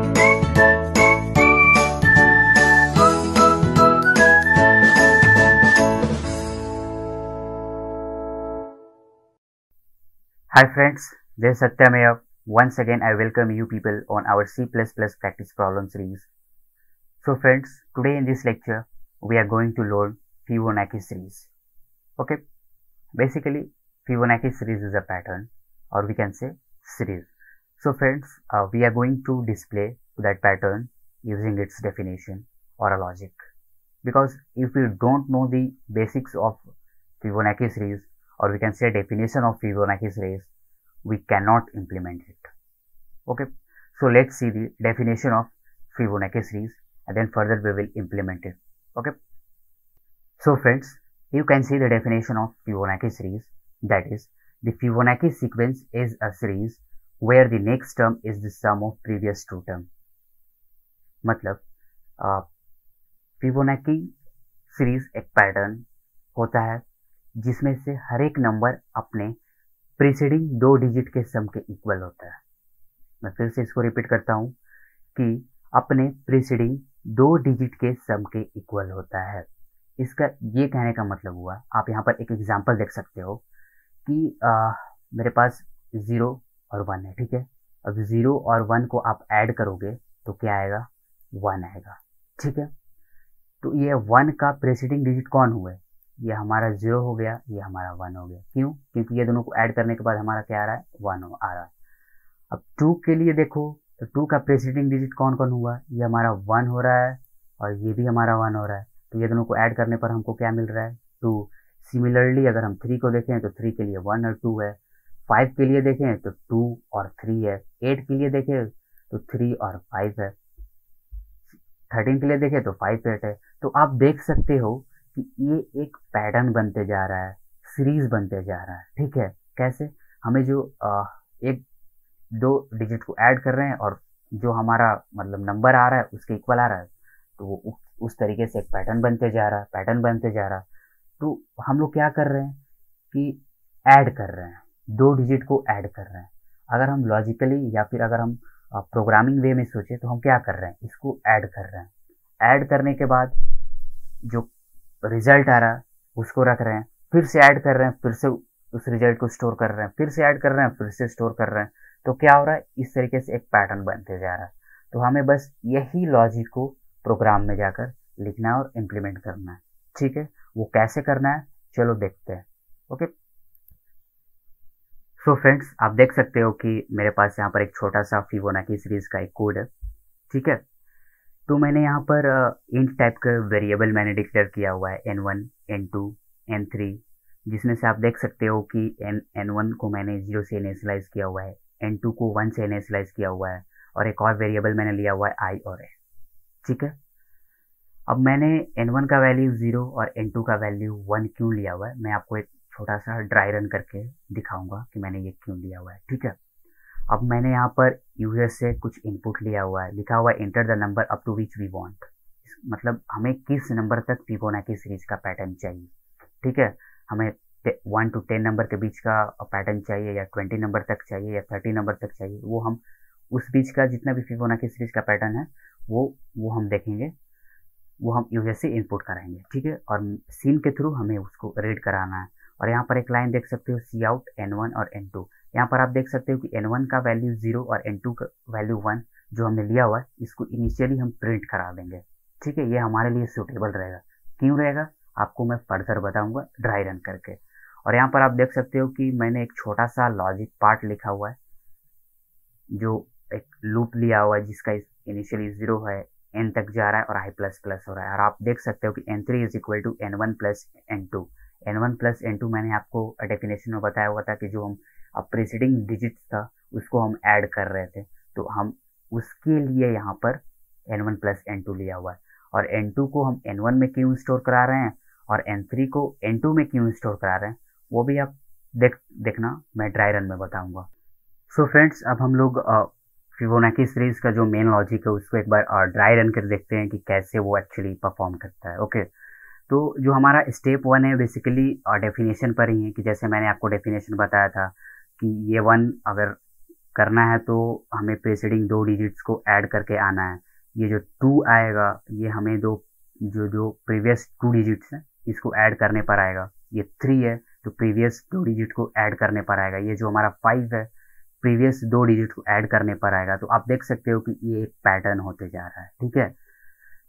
Hi friends, this is Satyam here. Once again I welcome you people on our C++ practice problem series. So friends, today in this lecture we are going to learn Fibonacci series. Okay, basically Fibonacci series is a pattern, or we can say series. So friends, we are going to display that pattern using its definition or a logic. Because if we don't know the basics of Fibonacci series, or we can say definition of Fibonacci series, we cannot implement it. Okay, so let's see the definition of Fibonacci series and then further we will implement it. Okay, so friends, you can see the definition of Fibonacci series, that is, the Fibonacci sequence is a series where the next term is the sum of previous two terms. मतलब Fibonacci series एक pattern होता है जिसमें से हर एक number अपने preceding दो digit के सम के इक्वल होता है। मैं फिर से इसको रिपीट करता हूं कि अपने प्रीसीडिंग दो डिजिट के सम के इक्वल होता है। इसका ये कहने का मतलब हुआ, आप यहाँ पर एक एग्जांपल देख सकते हो कि मेरे पास 0 और 1 है, ठीक है। अब 0 और 1 को आप ऐड करोगे तो क्या आएगा, 1 आएगा, ठीक है। तो ये 1 का प्रीसीडिंग डिजिट कौन हुआ है, ये हमारा 0 हो गया, ये हमारा 1 हो गया। क्यों? क्योंकि ये दोनों को ऐड करने के बाद हमारा क्या आ रहा है, 1 आ रहा है। अब 2 के लिए देखो तो 2 का प्रीसीडिंग डिजिट कौन कौन हुआ, ये हमारा 1 हो रहा है और ये भी हमारा 1 हो रहा है। तो ये दोनों को ऐड करने पर हमको क्या मिल रहा है, 2। सिमिलरली अगर हम 3 को देखें तो 3 के लिए 1 और 2 है, 5 के लिए देखें तो 2 और 3 है, 8 के लिए देखें तो 3 और 5 है, 13 के लिए देखें तो 5 8 है। तो आप देख सकते हो कि ये एक पैटर्न बनते जा रहा है, सीरीज बनते जा रहा है, ठीक है। कैसे? हमें जो एक दो डिजिट को ऐड कर रहे हैं और जो हमारा मतलब नंबर आ रहा है उसके इक्वल आ रहा है, तो वो उस तरीके से एक पैटर्न बनते जा रहा है, पैटर्न बनते जा रहा है। तो हम लोग क्या कर रहे हैं कि ऐड कर रहे हैं, दो डिजिट को ऐड कर रहे हैं। अगर हम लॉजिकली या फिर अगर हम प्रोग्रामिंग वे में सोचे तो हम क्या कर रहे हैं, इसको ऐड कर रहे हैं। ऐड करने के बाद जो रिजल्ट आ रहा है उसको रख रहे हैं, फिर से ऐड कर रहे हैं, फिर से उस रिजल्ट को स्टोर कर रहे हैं, फिर से ऐड कर रहे हैं, फिर से स्टोर कर रहे हैं। तो क्या हो रहा है, इस तरीके से एक पैटर्न बनते जा रहा है। तो हमें बस यही लॉजिक को प्रोग्राम में जाकर लिखना है और इम्प्लीमेंट करना है, ठीक है। वो कैसे करना है चलो देखते हैं। ओके, सो फ्रेंड्स, आप देख सकते हो कि मेरे पास यहाँ पर एक छोटा सा फिबोनाची सीरीज का एक कोड है, ठीक है। तो मैंने यहाँ पर इंट टाइप का वेरिएबल मैंने डिक्लेयर किया हुआ है n1, n2, n3, जिसमें से आप देख सकते हो कि n1 को मैंने 0 से इनिशियलाइज किया हुआ है, n2 को 1 से इनिशियलाइज किया हुआ है और एक और वेरिएबल मैंने लिया हुआ है i और a, ठीक है। अब मैंने n1 का वैल्यू 0 और n2 का वैल्यू 1 क्यों लिया हुआ है, मैं आपको एक छोटा सा ड्राई रन करके दिखाऊंगा कि मैंने ये क्यों लिया हुआ है, ठीक है। अब मैंने यहाँ पर यूजर से कुछ इनपुट लिया हुआ है, लिखा हुआ है enter the number up to which we want, मतलब हमें किस नंबर तक फिबोनाची सीरीज का पैटर्न चाहिए, ठीक है। हमें 1 to 10 नंबर के बीच का पैटर्न चाहिए या 20 नंबर तक चाहिए या 30 नंबर तक चाहिए, वो हम उस बीच का जितना भी फिबोनाची सीरीज का पैटर्न है वो हम देखेंगे, वो हम यूजर से इनपुट कराएंगे, ठीक है। और सीन के थ्रू हमें उसको रीड कराना है। और यहाँ पर एक लाइन देख सकते हो, सी आउट n1 और n2। यहाँ पर आप देख सकते हो कि n1 का वैल्यू 0 और n2 का वैल्यू 1 जो हमने लिया हुआ है, इसको इनिशियली हम प्रिंट करा देंगे, ठीक है। ये हमारे लिए सूटेबल रहेगा। क्यों रहेगा आपको मैं फर्दर बताऊंगा ड्राई रन करके। और यहाँ पर आप देख सकते हो कि मैंने एक छोटा सा लॉजिक पार्ट लिखा हुआ है, जो एक लूप लिया हुआ है जिसका इनिशियली 0 है, n तक जा रहा है और i++ हो रहा है। और आप देख सकते हो कि n3 is equal to n1 plus n2। n1 plus n2 मैंने आपको डेफिनेशन में बताया हुआ था कि जो हम प्रीसीडिंग डिजिट था उसको हम ऐड कर रहे थे, तो हम उसके लिए यहाँ पर n1 प्लस n2 लिया हुआ है। और n2 को हम n1 में क्यों स्टोर करा रहे हैं और n3 को n2 में क्यों स्टोर करा रहे हैं, वो भी आप देखना, मैं ड्राई रन में बताऊंगा। सो फ्रेंड्स, अब हम लोग फिबोनाची सीरीज का जो मेन लॉजिक है उसको एक बार ड्राई रन कर देखते हैं कि कैसे वो एक्चुअली परफॉर्म करता है। ओके, तो जो हमारा स्टेप 1 है बेसिकली डेफिनेशन पर ही है, कि जैसे मैंने आपको डेफिनेशन बताया था कि ये 1 अगर करना है तो हमें प्रीसीडिंग 2 डिजिट्स को ऐड करके आना है। ये जो 2 आएगा ये हमें जो प्रीवियस 2 डिजिट्स हैं इसको ऐड करने पर आएगा। ये 3 है तो प्रीवियस 2 डिजिट को ऐड करने पर आएगा। ये जो हमारा 5 है प्रीवियस 2 डिजिट को ऐड करने पर आएगा। तो आप देख सकते हो कि ये एक पैटर्न होते जा रहा है, ठीक है।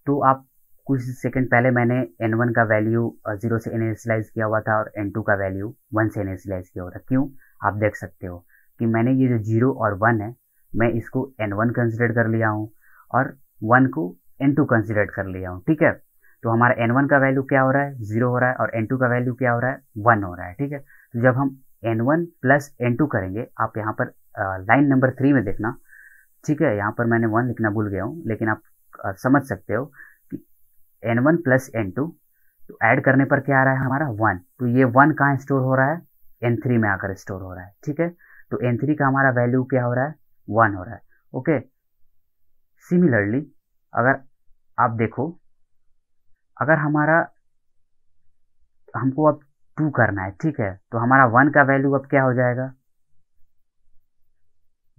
तो आप कुछ सेकंड पहले मैंने n1 का वैल्यू 0 से इनिशियलाइज किया हुआ था और n2 का वैल्यू 1 से इनिशियलाइज किया हुआ था। क्यों? आप देख सकते हो कि मैंने ये जो 0 और 1 है मैं इसको n1 कंसिडर कर लिया हूँ और 1 को n2 कंसिडर कर लिया हूँ, ठीक है। तो हमारा n1 का वैल्यू क्या हो रहा है? 0 हो रहा है और n2 का वैल्यू क्या हो रहा है? 1 हो रहा है, ठीक है। तो जब हम n1 प्लस n2 करेंगे, आप यहाँ पर लाइन नंबर 3 में देखना, ठीक है। यहाँ पर मैंने 1 लिखना भूल गया हूँ, लेकिन आप समझ सकते हो कि n1 प्लस n2 तो ऐड करने पर क्या आ रहा है हमारा? 1। तो ये 1 कहाँ स्टोर हो रहा है? n3 में आकर स्टोर हो रहा है, ठीक है। तो n3 का हमारा वैल्यू क्या हो रहा है? 1 हो रहा है, ओके। सिमिलरली अगर आप देखो, अगर हमको अब 2 करना है, ठीक है, तो हमारा 1 का वैल्यू अब क्या हो जाएगा?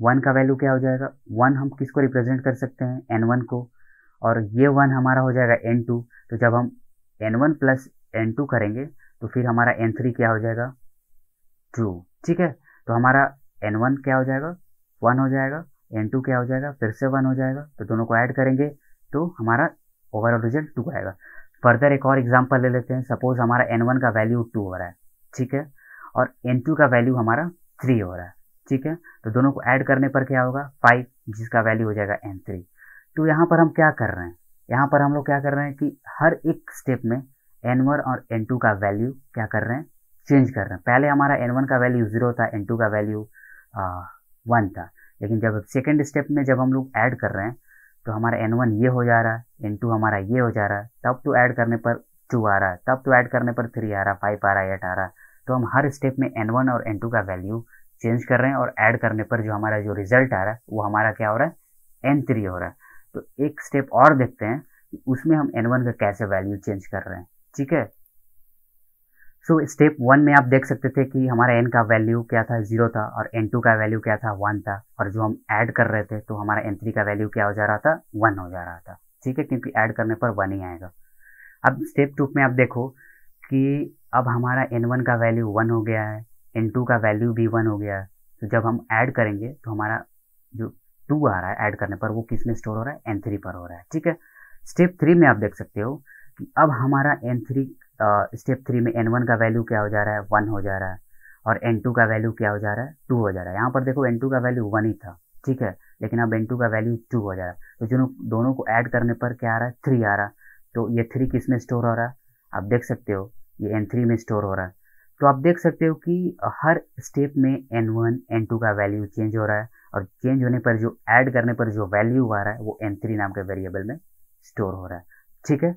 1 का वैल्यू क्या हो जाएगा? 1 हम किसको रिप्रेजेंट कर सकते हैं? n1 को, और ये 1 हमारा हो जाएगा n2। तो जब हम n1 प्लस n2 करेंगे तो फिर हमारा n3 क्या हो जाएगा? 2, ठीक है। तो हमारा n1 क्या हो जाएगा? 1 हो जाएगा, n2 क्या हो जाएगा? फिर से 1 हो जाएगा। तो दोनों को ऐड करेंगे तो हमारा ओवरऑल रिजल्ट 2 आएगा। फर्दर एक और एग्जांपल ले लेते हैं। सपोज हमारा n1 का वैल्यू 2 हो रहा है, ठीक है, और n2 का वैल्यू हमारा 3 हो रहा है, ठीक है। तो दोनों को ऐड करने पर क्या होगा? 5, जिसका वैल्यू हो जाएगा n3। तो यहाँ पर हम क्या कर रहे हैं? यहाँ पर हम लोग क्या कर रहे हैं कि हर एक स्टेप में n1 और n2 का वैल्यू क्या कर रहे हैं? चेंज कर रहे हैं। पहले हमारा n1 का वैल्यू 0 था, n2 का वैल्यू 1 था, लेकिन जब सेकेंड स्टेप में जब हम लोग ऐड कर रहे हैं तो हमारा n1 ये हो जा रहा है, n2 हमारा ये हो जा रहा है, तब तो ऐड करने पर 2 आ रहा है, तब तो ऐड करने पर 3 आ रहा है, 5 आ रहा है, 8 आ रहा है। तो हम हर स्टेप में n1 और n2 का वैल्यू चेंज कर रहे हैं और ऐड करने पर जो हमारा जो रिजल्ट आ रहा है वो हमारा क्या हो रहा है? n3 हो रहा है। तो एक स्टेप और देखते हैं कि उसमें हम n1 का कैसे वैल्यू चेंज कर रहे हैं, ठीक है। सो स्टेप 1 में आप देख सकते थे कि हमारा n का वैल्यू क्या था? 0 था, और n2 का वैल्यू क्या था? 1 था, और जो हम ऐड कर रहे थे तो हमारा n3 का वैल्यू क्या हो जा रहा था? 1 हो जा रहा था, ठीक है, क्योंकि ऐड करने पर 1 ही आएगा। अब स्टेप 2 में आप देखो कि अब हमारा n1 का वैल्यू 1 हो गया है, n2 का वैल्यू भी 1 हो गया है। तो जब हम ऐड करेंगे तो हमारा जो 2 आ रहा है ऐड करने पर वो किस में स्टोर हो रहा है? n3 पर हो रहा है, ठीक है। स्टेप 3 में आप देख सकते हो कि अब हमारा स्टेप 3 में n1 का वैल्यू क्या हो जा रहा है? 1 हो जा रहा है, और n2 का वैल्यू क्या हो जा रहा है? 2 हो जा रहा है। यहाँ पर देखो n2 का वैल्यू 1 ही था, ठीक है, लेकिन अब n2 का वैल्यू 2 हो जा रहा है। तो दोनों को ऐड करने पर क्या आ रहा है? 3 आ रहा है। तो ये 3 किस में स्टोर हो रहा है? आप देख सकते हो ये n3 में स्टोर हो रहा है। तो आप देख सकते हो कि हर स्टेप में n1 n2 का वैल्यू चेंज हो रहा है, और चेंज होने पर जो ऐड करने पर जो वैल्यू आ रहा है वो n3 नाम के वेरिएबल में स्टोर हो रहा है, ठीक है।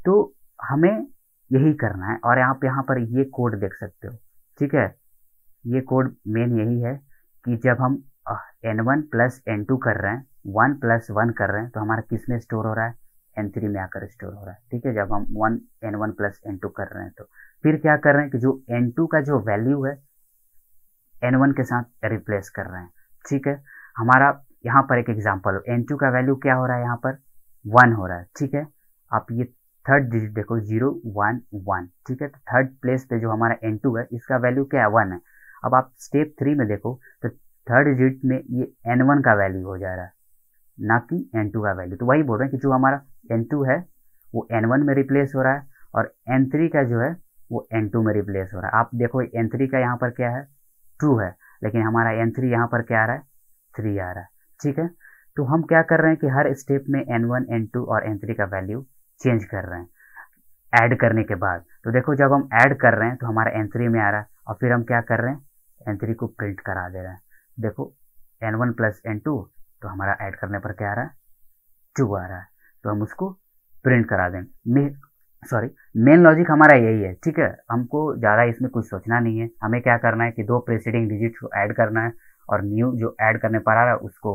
तो हमें यही करना है, और आप यहाँ पर ये कोड देख सकते हो, ठीक है। ये कोड मेन यही है कि जब हम n1 प्लस n2 कर रहे हैं, 1 प्लस 1 कर रहे हैं, तो हमारा किस में स्टोर हो रहा है? n3 में आकर स्टोर हो रहा है, ठीक है। जब हम n1 प्लस n2 कर रहे हैं तो फिर क्या कर रहे हैं कि जो n2 का जो वैल्यू है n1 के साथ रिप्लेस कर रहे हैं, ठीक है। हमारा यहाँ पर एक एग्जांपल, n2 का वैल्यू क्या हो रहा है? यहाँ पर 1 हो रहा है, ठीक है। आप ये थर्ड डिजिट देखो, 0 1 1, ठीक है। तो थर्ड प्लेस पे जो हमारा n2 है इसका वैल्यू क्या है? 1 है। अब आप स्टेप 3 में देखो तो थर्ड डिजिट में ये n1 का वैल्यू हो जा रहा है, ना कि n2 का वैल्यू। तो वही बोल रहे हैं कि जो हमारा n2 है वो n1 में रिप्लेस हो रहा है, और n3 का जो है वो n2 में रिप्लेस हो रहा है। आप देखो n3 का यहाँ पर क्या है? 2 है, लेकिन हमारा n3 यहाँ पर क्या आ रहा है? 3 आ रहा है, ठीक है। तो हम क्या कर रहे हैं कि हर स्टेप में n1 n2 और n3 का वैल्यू चेंज कर रहे हैं ऐड करने के बाद। तो देखो जब हम ऐड कर रहे हैं तो हमारा n3 में आ रहा है, और फिर हम क्या कर रहे हैं? n3 को प्रिंट करा दे रहे हैं। देखो n1 प्लस n2, तो हमारा ऐड करने पर क्या आ रहा है? 2 आ रहा है, तो हम उसको प्रिंट करा देंगे। मेन लॉजिक हमारा यही है, ठीक है। हमको ज़्यादा इसमें कुछ सोचना नहीं है। हमें क्या करना है कि 2 प्रीसीडिंग डिजिट को ऐड करना है, और न्यू जो ऐड करने पर आ रहा है उसको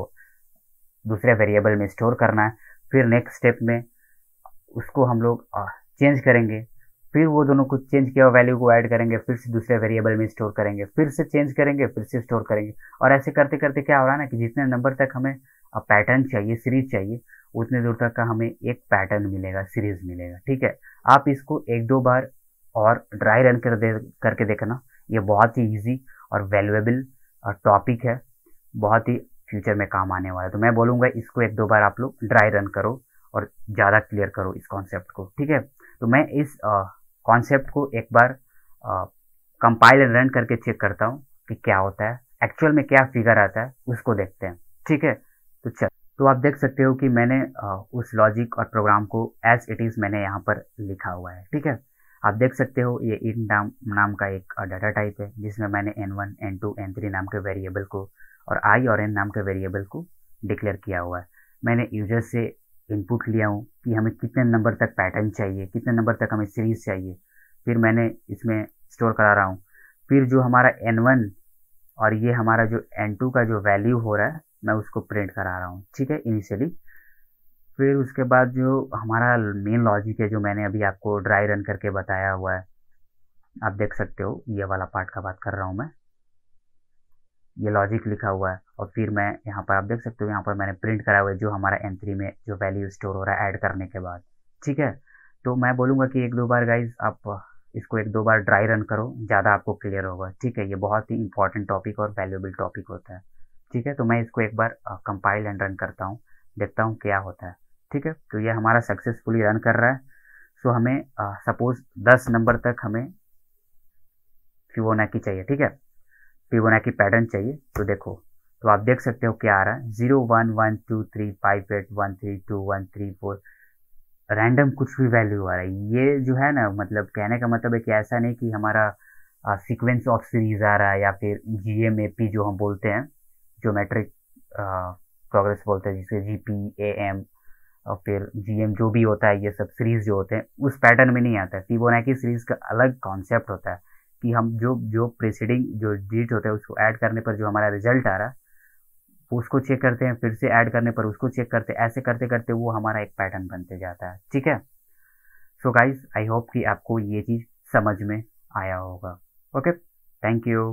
दूसरे वेरिएबल में स्टोर करना है। फिर नेक्स्ट स्टेप में उसको हम लोग चेंज करेंगे। फिर वो दोनों को चेंज किया हुआ वैल्यू को ऐड करेंगे, फिर से दूसरे वेरिएबल में स्टोर करेंगे, फिर से चेंज करेंगे, फिर से स्टोर करेंगे। और ऐसे करते करते क्या हो रहा है ना कि जितने नंबर तक हमें पैटर्न चाहिए, सीरीज चाहिए, उतने दूर तक का हमें एक पैटर्न मिलेगा, सीरीज मिलेगा। ठीक है, आप इसको एक दो बार और ड्राई रन करके देखना। ये बहुत ही ईजी और वैल्यूएबल टॉपिक है, बहुत ही फ्यूचर में काम आने वाला है। तो मैं बोलूँगा इसको एक दो बार आप लोग ड्राई रन करो और ज़्यादा क्लियर करो इस कॉन्सेप्ट को। ठीक है, तो मैं इस कॉन्सेप्ट को एक बार कंपाइल एंड रन करके चेक करता हूँ कि क्या होता है, एक्चुअल में क्या फिगर आता है, उसको देखते हैं। ठीक है, तो चल, तो आप देख सकते हो कि मैंने उस लॉजिक और प्रोग्राम को एज इट इज़ मैंने यहाँ पर लिखा हुआ है। ठीक है, आप देख सकते हो ये int नाम का एक डाटा टाइप है, जिसमें मैंने n1, n2, n3 नाम के वेरिएबल को और i और n नाम के वेरिएबल को डिक्लेयर किया हुआ है। मैंने यूजर से इनपुट लिया हूँ कि हमें कितने नंबर तक पैटर्न चाहिए, कितने नंबर तक हमें सीरीज चाहिए, फिर मैंने इसमें स्टोर करा रहा हूँ। फिर जो हमारा n1 और ये हमारा जो n2 का जो वैल्यू हो रहा है, मैं उसको प्रिंट करा रहा हूँ। ठीक है, इनिशियली। फिर उसके बाद जो हमारा मेन लॉजिक है, जो मैंने अभी आपको ड्राई रन करके बताया हुआ है, आप देख सकते हो ये वाला पार्ट का बात कर रहा हूँ मैं, ये लॉजिक लिखा हुआ है। और फिर मैं यहाँ पर आप देख सकते हो, यहाँ पर मैंने प्रिंट करा हुआ है जो हमारा n3 में जो वैल्यू स्टोर हो रहा है ऐड करने के बाद। ठीक है, तो मैं बोलूँगा कि एक दो बार गाइज आप इसको एक दो बार ड्राई रन करो, ज़्यादा आपको क्लियर होगा। ठीक है, ये बहुत ही इंपॉर्टेंट टॉपिक और वैल्यूएबल टॉपिक होता है। ठीक है, तो मैं इसको एक बार कंपाइल एंड रन करता हूँ, देखता हूँ क्या होता है। ठीक है, तो ये हमारा सक्सेसफुली रन कर रहा है। सो हमें सपोज 10 नंबर तक हमें फिबोनाची चाहिए। ठीक है, फिबोनाची पैटर्न चाहिए। तो देखो, तो आप देख सकते हो क्या आ रहा है, 0 1 1 2 3 5 8 1 3 2 1 3 4, रैंडम कुछ भी वैल्यू आ रहा है। ये जो है ना, मतलब कहने का मतलब है कि ऐसा नहीं कि हमारा सीक्वेंस ऑफ सीरीज आ रहा है, या फिर GMAP जो हम बोलते हैं, ज्योमेट्रिक प्रोग्रेस बोलते हैं, जिसे GPAM और फिर GM जो भी होता है, ये सब सीरीज जो होते हैं उस पैटर्न में नहीं आता है। फिबोनाची सीरीज का अलग कॉन्सेप्ट होता है कि हम जो जो प्रीसीडिंग जो डिजिट होता है उसको ऐड करने पर जो हमारा रिजल्ट आ रहा है उसको चेक करते हैं, फिर से ऐड करने पर उसको चेक करते हैं, ऐसे करते करते वो हमारा एक पैटर्न बनते जाता है। ठीक है, सो गाइज आई होप कि आपको ये चीज़ समझ में आया होगा। Okay, thank you.